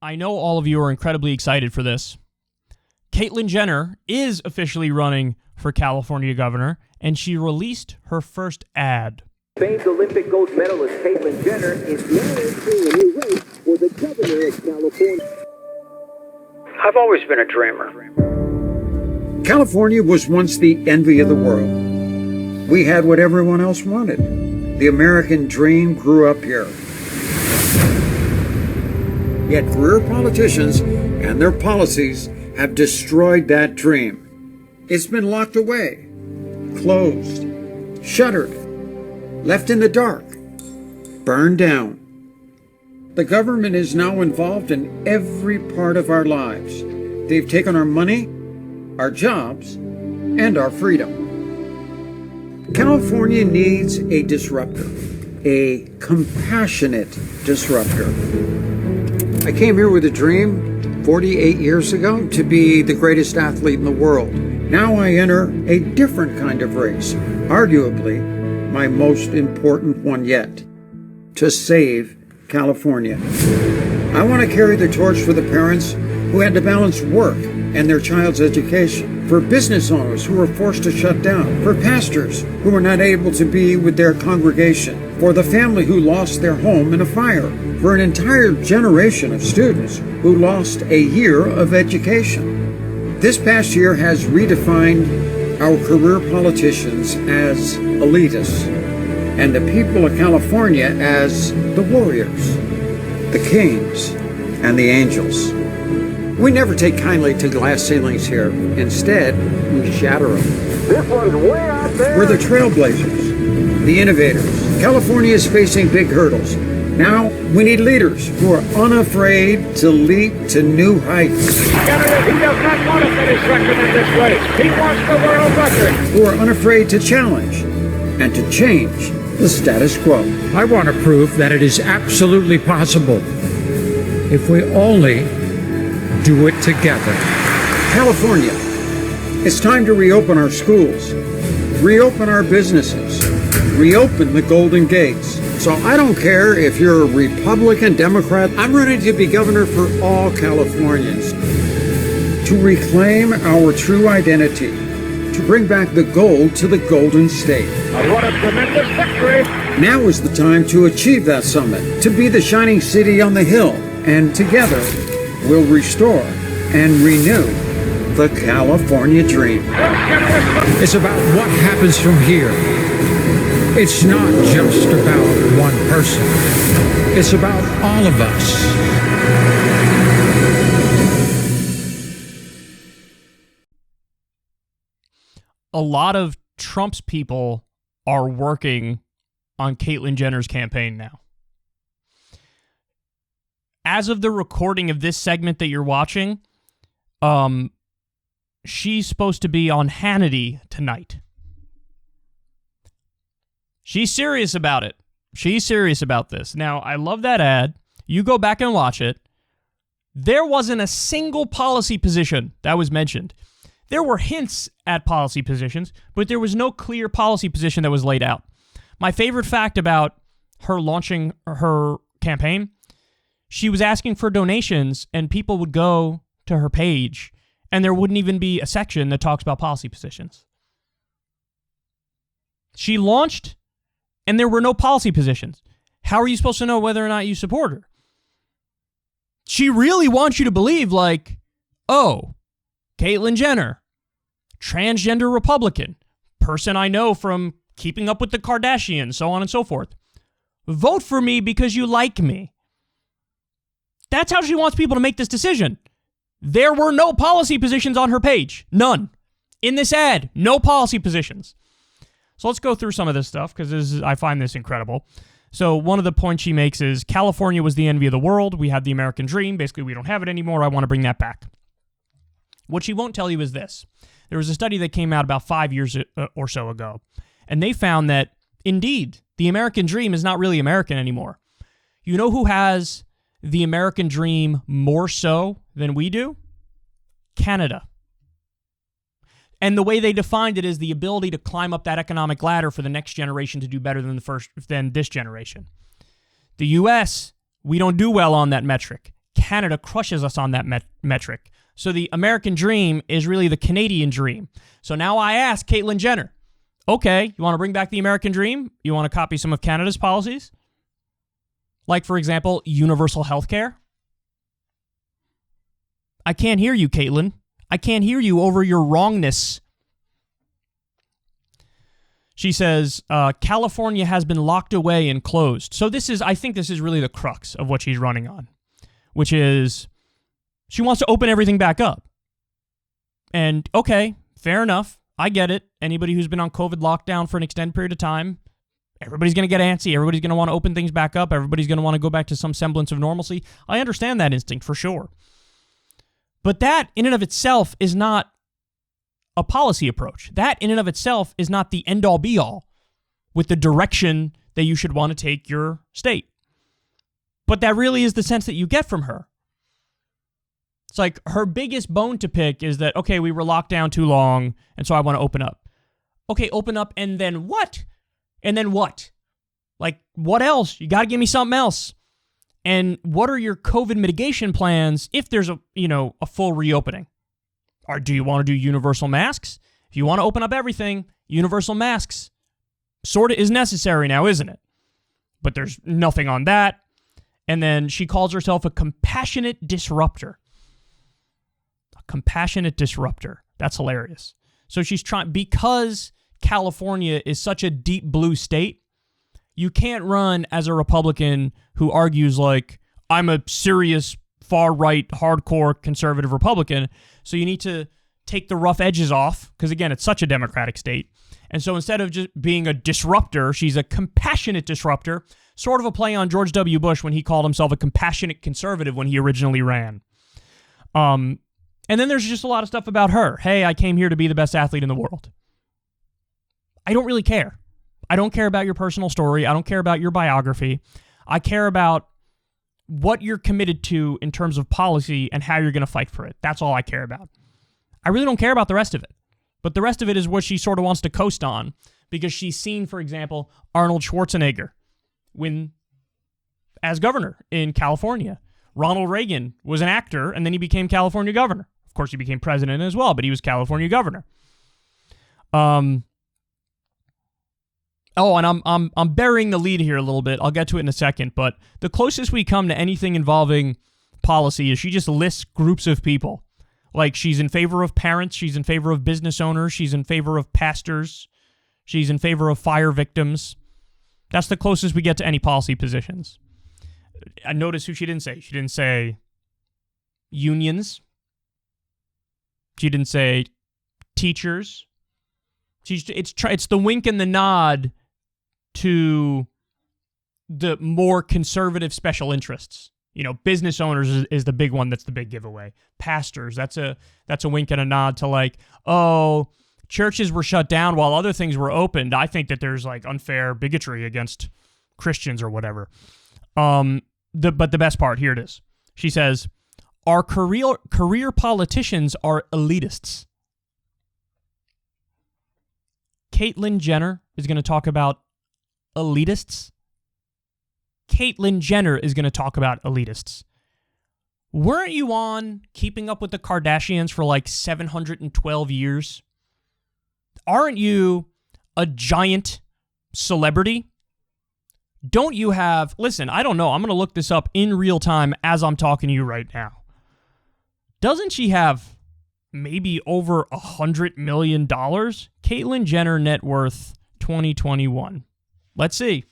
I know all of you are incredibly excited for this. Caitlyn Jenner is officially running for California governor, and she released her first ad. Famed Olympic gold medalist Caitlyn Jenner is now entering a new race for the governor of California. I've always been a dreamer. California was once the envy of the world. We had what everyone else wanted. The American dream grew up here. Yet career politicians and their policies have destroyed that dream. It's been locked away, closed, shuttered, left in the dark, burned down. The government is now involved in every part of our lives. They've taken our money, our jobs, and our freedom. California needs a disruptor, a compassionate disruptor. I came here with a dream 48 years ago to be the greatest athlete in the world. Now I enter a different kind of race, arguably my most important one yet, to save California. I want to carry the torch for the parents who had to balance work and their child's education, for business owners who were forced to shut down, for pastors who were not able to be with their congregation, for the family who lost their home in a fire, for an entire generation of students who lost a year of education. This past year has redefined our career politicians as elitists and the people of California as the warriors, the kings, and the angels. We never take kindly to glass ceilings here. Instead, we shatter them. This one's way out there. We're the trailblazers, the innovators. California is facing big hurdles. Now, we need leaders who are unafraid to leap to new heights. He does not want to finish second in this race. He wants the world record. Who are unafraid to challenge and to change the status quo. I want to prove that it is absolutely possible if we only do it together. California, it's time to reopen our schools, reopen our businesses, reopen the Golden Gates. So I don't care if you're a Republican, Democrat, I'm ready to be governor for all Californians. To reclaim our true identity, to bring back the gold to the Golden State. What a tremendous victory. Now is the time to achieve that summit, to be the shining city on the hill, and together we'll restore and renew the California dream. It's about what happens from here. It's not just about one person. It's about all of us. A lot of Trump's people are working on Caitlyn Jenner's campaign now. As of the recording of this segment that you're watching, she's supposed to be on Hannity tonight. She's serious about it. She's serious about this. Now, I love that ad. You go back and watch it. There wasn't a single policy position that was mentioned. There were hints at policy positions, but there was no clear policy position that was laid out. My favorite fact about her launching her campaign, she was asking for donations, and people would go to her page, and there wouldn't even be a section that talks about policy positions. She launched, and there were no policy positions. How are you supposed to know whether or not you support her? She really wants you to believe, like, oh, Caitlyn Jenner, transgender Republican, person I know from Keeping Up with the Kardashians, so on and so forth. Vote for me because you like me. That's how she wants people to make this decision. There were no policy positions on her page. None. In this ad, no policy positions. So let's go through some of this stuff because I find this incredible. So one of the points she makes is California was the envy of the world. We had the American dream. Basically, we don't have it anymore. I want to bring that back. What she won't tell you is this. There was a study that came out about 5 years or so ago, and they found that, indeed, the American dream is not really American anymore. You know who has the American dream more so than we do? Canada. And the way they defined it is the ability to climb up that economic ladder for the next generation to do better than this generation. The U.S., we don't do well on that metric. Canada crushes us on that metric. So the American dream is really the Canadian dream. So now I ask Caitlyn Jenner, okay, you want to bring back the American dream? You want to copy some of Canada's policies? Like, for example, universal health care? I can't hear you, Caitlyn. I can't hear you over your wrongness. She says, California has been locked away and closed. So I think this is really the crux of what she's running on, which is she wants to open everything back up. And okay, fair enough. I get it. Anybody who's been on COVID lockdown for an extended period of time, everybody's going to get antsy. Everybody's going to want to open things back up. Everybody's going to want to go back to some semblance of normalcy. I understand that instinct for sure. But that in and of itself is not a policy approach. That in and of itself is not the end-all be-all with the direction that you should want to take your state. But that really is the sense that you get from her. It's like her biggest bone to pick is that, okay, we were locked down too long, and so I want to open up. Okay, open up, and then what? And then what? Like, what else? You got to give me something else. And what are your COVID mitigation plans if there's a full reopening? Or do you want to do universal masks? If you want to open up everything, universal masks sort of is necessary now, isn't it? But there's nothing on that. And then she calls herself a compassionate disruptor. A compassionate disruptor. That's hilarious. So she's trying, because California is such a deep blue state, you can't run as a Republican who argues like, I'm a serious far-right, hardcore conservative Republican, so you need to take the rough edges off, because again, it's such a democratic state. And so instead of just being a disruptor, she's a compassionate disruptor, sort of a play on George W. Bush when he called himself a compassionate conservative when he originally ran. And then there's just a lot of stuff about her. Hey, I came here to be the best athlete in the world. I don't really care. I don't care about your personal story. I don't care about your biography. I care about what you're committed to in terms of policy and how you're going to fight for it. That's all I care about. I really don't care about the rest of it. But the rest of it is what she sort of wants to coast on, because she's seen, for example, Arnold Schwarzenegger win as governor in California. Ronald Reagan was an actor, and then he became California governor. Of course, he became president as well, but he was California governor. Oh, and I'm burying the lead here a little bit. I'll get to it in a second, but the closest we come to anything involving policy is she just lists groups of people. Like, she's in favor of parents, she's in favor of business owners, she's in favor of pastors, she's in favor of fire victims. That's the closest we get to any policy positions. I notice who she didn't say. She didn't say unions. She didn't say teachers. It's the wink and the nod to the more conservative special interests. Business owners is the big one. That's the big giveaway. Pastors, that's a wink and a nod to like, oh, churches were shut down while other things were opened. I think that there's like unfair bigotry against Christians or whatever. But the best part, here it is. She says, our career politicians are elitists. Caitlyn Jenner is going to talk about elitists. Caitlyn Jenner is going to talk about elitists. Weren't you on Keeping Up with the Kardashians for like 712 years? Aren't you a giant celebrity? Don't you have... Listen, I don't know. I'm going to look this up in real time as I'm talking to you right now. Doesn't she have maybe over $100 million? Caitlyn Jenner net worth 2021. Let's see.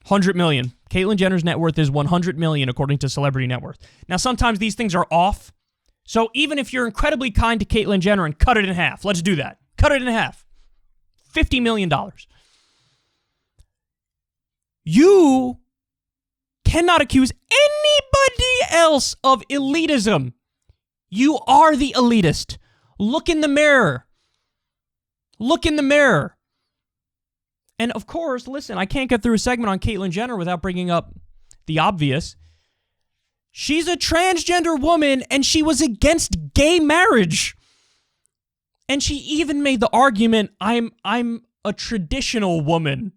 100 million. Caitlyn Jenner's net worth is 100 million according to Celebrity Net Worth. Now, sometimes these things are off. So even if you're incredibly kind to Caitlyn Jenner and cut it in half, let's do that. Cut it in half. $50 million. You cannot accuse anybody else of elitism. You are the elitist. Look in the mirror. Look in the mirror. And of course, listen, I can't get through a segment on Caitlyn Jenner without bringing up the obvious. She's a transgender woman, and she was against gay marriage. And she even made the argument, I'm a traditional woman.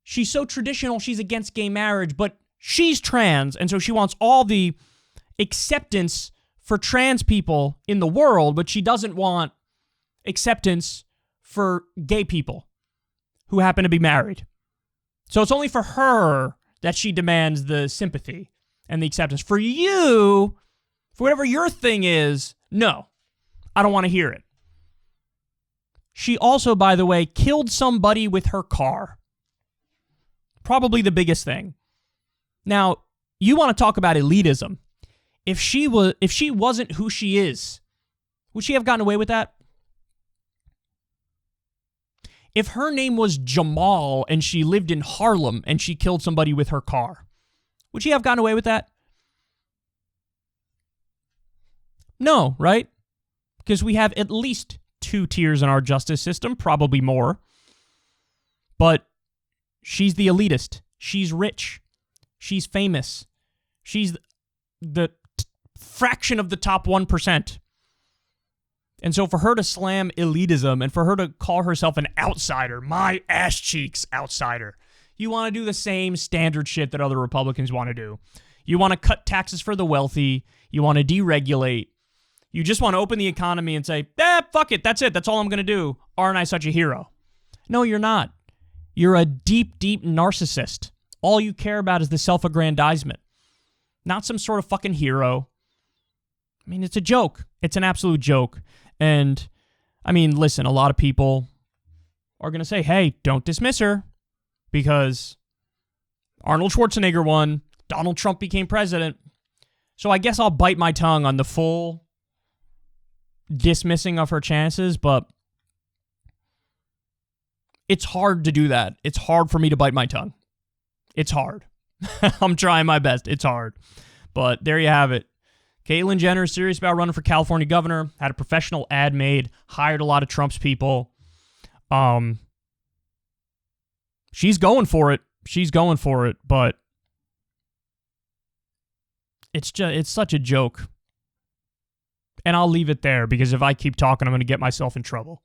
She's so traditional, she's against gay marriage, but she's trans, and so she wants all the acceptance for trans people in the world, but she doesn't want acceptance for gay people who happen to be married. So it's only for her that she demands the sympathy and the acceptance. For you, for whatever your thing is, no, I don't want to hear it. She also, by the way, killed somebody with her car. Probably the biggest thing. Now, you want to talk about elitism. If she wasn't who she is, would she have gotten away with that? If her name was Jamal and she lived in Harlem and she killed somebody with her car, would she have gotten away with that? No, right? Because we have at least 2 tiers in our justice system, probably more. But she's the elitist. She's rich. She's famous. She's the fraction of the top 1%. And so for her to slam elitism and for her to call herself an outsider, my ass cheeks outsider, you want to do the same standard shit that other Republicans want to do. You want to cut taxes for the wealthy. You want to deregulate. You just want to open the economy and say, fuck it, that's it. That's all I'm going to do. Aren't I such a hero? No, you're not. You're a deep, deep narcissist. All you care about is the self-aggrandizement. Not some sort of fucking hero. I mean, it's a joke. It's an absolute joke. And, I mean, listen, a lot of people are going to say, hey, don't dismiss her because Arnold Schwarzenegger won, Donald Trump became president. So I guess I'll bite my tongue on the full dismissing of her chances, but it's hard to do that. It's hard for me to bite my tongue. It's hard. I'm trying my best. It's hard. But there you have it. Caitlyn Jenner is serious about running for California governor, had a professional ad made, hired a lot of Trump's people. She's going for it. She's going for it, but it's such a joke. And I'll leave it there because if I keep talking, I'm going to get myself in trouble.